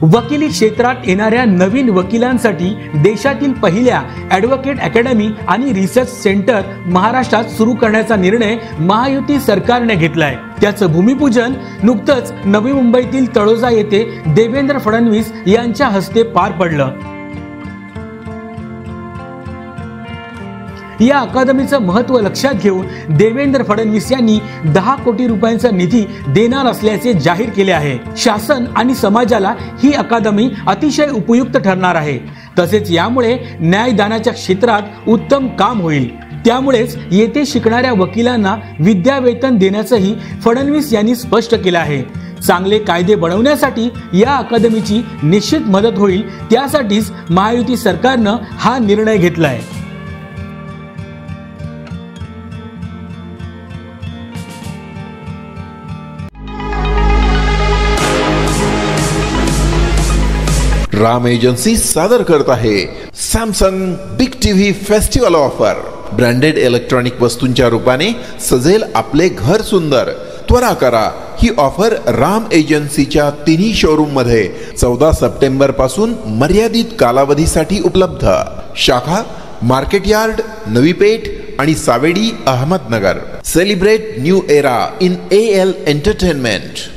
वकिली क्षेत्रात येणाऱ्या नवीन वकिलांसाठी देशातील पहिल्या ॲडव्होकेट अकॅडमी आणि रिसर्च सेंटर महाराष्ट्रात सुरू करण्याचा निर्णय महायुती सरकारने घेतलाय। त्याचं भूमिपूजन नुकतंच नवी मुंबईतील तळोजा येथे देवेंद्र फडणवीस यांच्या हस्ते पार पडलं। या अकादमीचं महत्त्व लक्षात घेऊन देवेंद्र फडणवीस यांनी 10 कोटी रुपयांचा निधी देणार असल्याचे जाहीर केले आहे। शासन आणि समाजाला ही अकादमी अतिशय उपयुक्त ठरणार आहे। तसेच यामुळे न्यायदानाच्या क्षेत्रात उत्तम काम होईल। त्यामुळेच येथे शिकणाऱ्या वकिलांना विद्यावेतन देण्याचंही फडणवीस यांनी स्पष्ट केलं आहे। चांगले कायदे बनवण्यासाठी या अकादमीची निश्चित मदत होईल। त्यासाठीच महायुती सरकारनं हा निर्णय घेतलाय। राम एजन्सी सादर करत आहे Samsung big TV festival offer. Branded electronic वस्तूंच्या रूपाने सजेल आपले घर सुंदर। त्वरा करा, ही ऑफर राम एजन्सीच्या तिन्ही शोरूम मध्ये 14 सप्टेंबर पासून मर्यादित कालावधीसाठी उपलब्ध। शाखा मार्केट यार्ड, नवी पेठ आणि Savedi, Ahmednagar. Celebrate new era in AL entertainment.